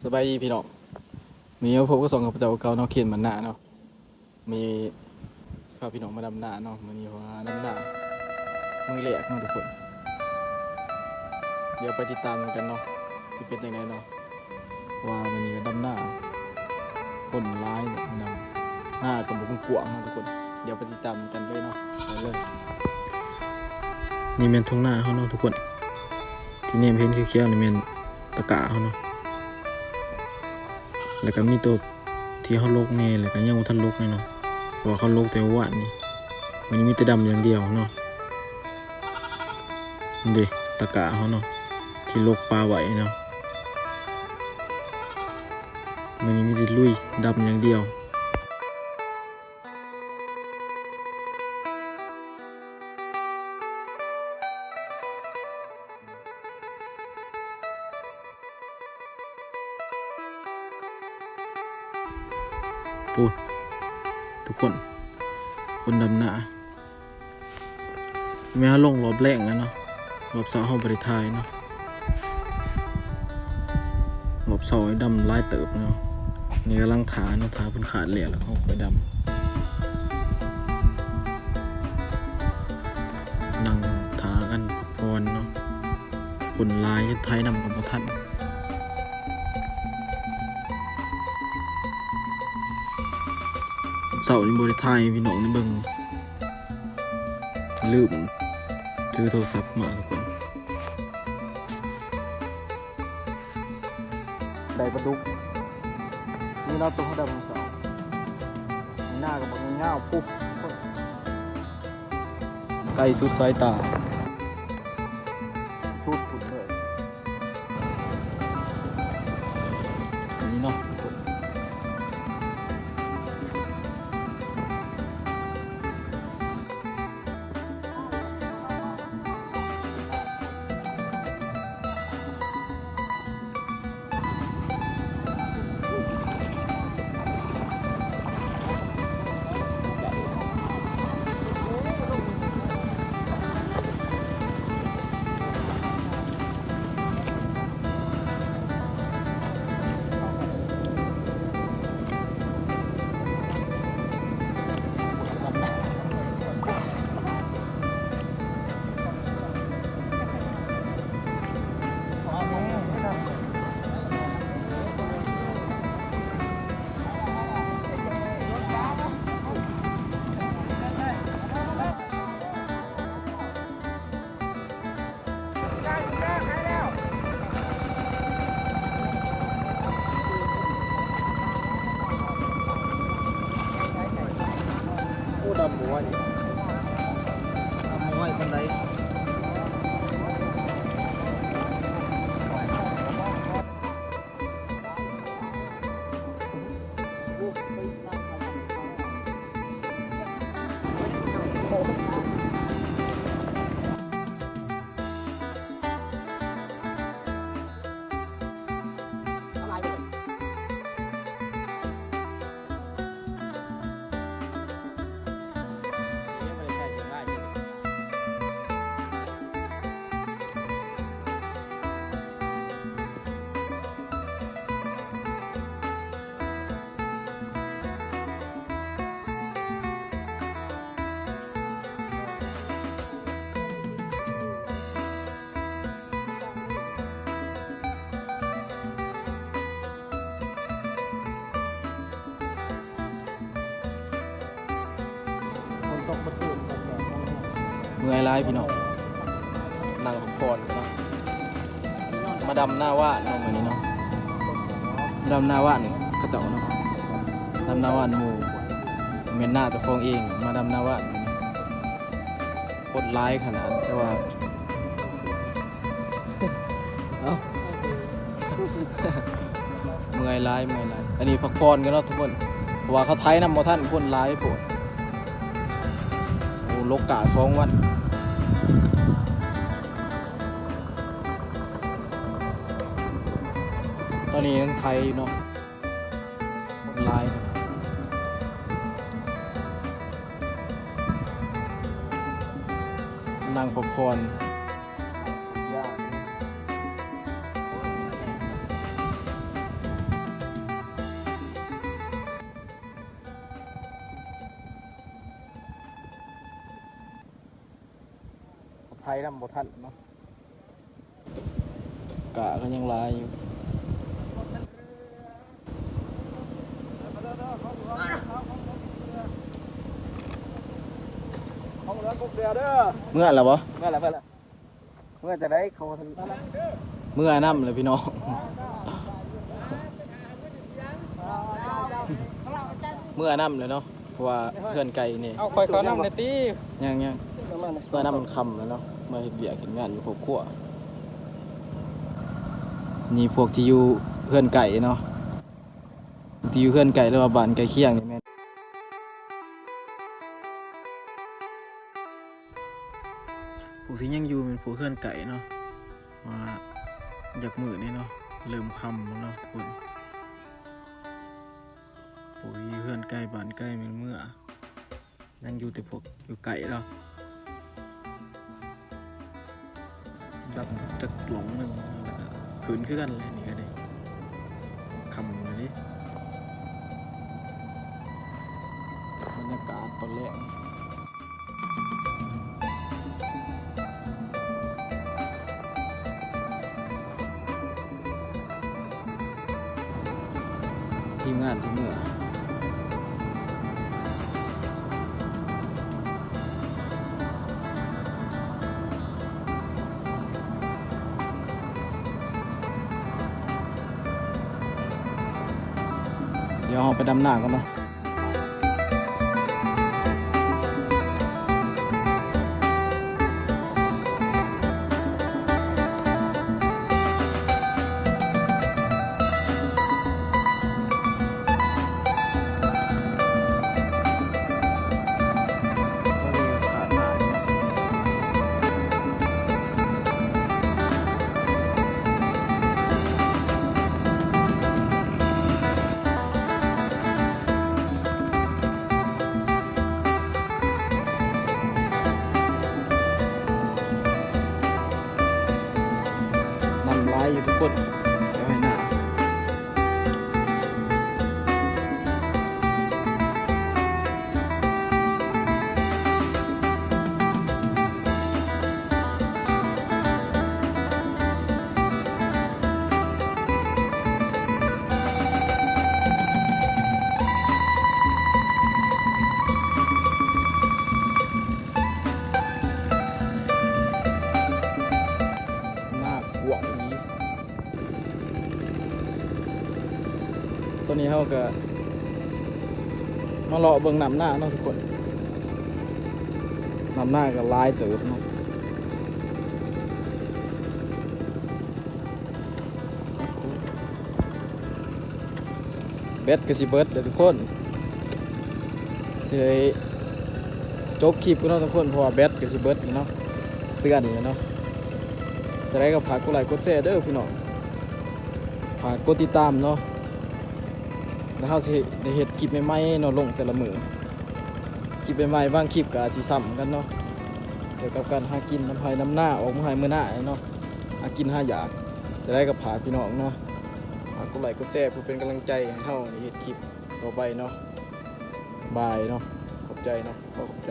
สบายดีพี่น้องมีผมก็ส่งกับเจ้าเก่าเนาะเขียนมันหน้าเนาะมีพาพี่น้องมาดำหน้าเนาะมันมีว่าดำหน้ามือแรกเนาะทุกคนเดี๋ยวไปติดตามกันเนาะสิเป็นยังไงเนาะว่ามันมีดำหน้าคนร้ายเนี่ยมันดำหน้ากับบุกกวางเนาะทุกคนเดี๋ยวไปติดตามกันเลยเนาะไปเลยนี่เป็นทุ่งหน้าเขาเนาะทุกคนที่นี่เห็นเขียวๆนี่เป็นตะกะเขาเนาะแล้วก็มีตัวที่เขาลกเน่แล้วก็ยังว่าท่านลกเนาะเพราะว่าเขาลกแต่ว่านี่มันมีแต่ดำอย่างเดียวเนาะนี่ดิตะกะเขาเนาะที่ลกปลาไหวเนาะมันมีแต่ลุยดำอย่างเดียวพูดทุกคนดำหน้าแม้ลงรอบแรกนะเนาะรอบเสาห้องบริทายเนาะรอบเสาดำลายเติบเนาะนี่กำลังถาเนาะถาเพิ่นขาดเหลี่ยแล้วเขาไปดำนั่งถากันพรเนาะคนลายไทยนำกับพระท่านเสาในบริทายพี่น้องในเบิ่งลืมถือโทรศัพท์มาทุกคนได้ประดุกนี่เราต้องเขาดำของเสาหน้ากับมันเงาปุ๊บไกลสุดสายตาชุดสุดเลยนี่เนาะดำหัวนี่ดำหัวคนใดเมื่อยร้ายพี่น้องนั่งพักผ่อนเนาะมาดำหน้าว่านเนาะมื้อนี้เนาะดำหน้าว่านกระเจ้าเนาะดำหน้าว่านหมู่เมียนหน้าเจ้าของเองมาดำหน้าว่านโคตรร้ายขนาดแต่ว่าเอ้า เมื่อยร้ายอันนี้พักผ่อนกันเนาะทุกคนเพราะว่าเขาไทยนำบ่ท่านคนร้ายปวดโอ้โลกะ2 วันตอนนี้ยังไทยอยู่เนาะคนร้ายนั่งพักผ่อน ทยนำบ่ทันเนาะกะก็ยังหลายอยู่เมื่อแล้วบ่เมื่อจะได้เขาเมื่อน้ำเลยพี่น้องเมื่อน้ำเลยเนาะเพราะว่าเพื่อนไก่นี่เอาคอยเขานำในตียังเมื่อน้ำมันคำแล้วเนาะมาเห็นเบียกเห็นงานอยู่ครอบครัวนี่พวกที่อยู่เพื่อนไก่เนาะที่อยู่เพื่อนไก่แล้วว่าบ้านไก่เคียงนี่แม่ผู้ที่ยังอยู่เป็นผู้เพื่อนไก่เนาะมาจากมือนี่เนาะเริ่มคำแล้วเนาะทุกคนผู้ที่เพื่อนไก่บ้านไก่เป็นเมื่อยังอยู่แต่พวกอยู่ไก่แล้วดับจากหลงหนึ่งขืนขึ้นกันเลยนี่ก็ได้คำเลยดิบรรยากาศตอนแรกทีมงานที่เมื่อเดี๋ยวเราไปดำน้ำกันเนาะอยู่ทุกคนเดี๋ยวให้หน้าตัวนี้เขาก็มาเลาะเบิ่งน้ำหน้าเนาะทุกคนน้ำหน้าก็ลายเติบเนาะเบ็ดก็สิเบิดเด้อทุกคนสิได้จบคลิปกันเนาะทุกคนเพราะว่าเบ็ดก็สิเบิดเนาะเตือนอยู่เนาะจะได้ก็ฝากกดไลค์กดแชร์เด้อพี่น้องฝากกดติดตามเนาะแล้วเขาสิได้เห็ดคลิปใหม่ๆเนาะลงแต่ละมือคลิปใหม่ๆบางคลิปก็สิซ้ำกันเนาะเกี่ยวกับการหากินน้ำไผ่น้ำหน้าออกมาให้มื้อหน้าเนาะหากินหาอยากจะได้กับผาพี่น้องเนาะฝากกดไลค์กดแชร์เพื่อเป็นกำลังใจให้เฮาได้เห็ดคลิปต่อไปเนาะบายเนาะขอบใจเนาะขอบใจ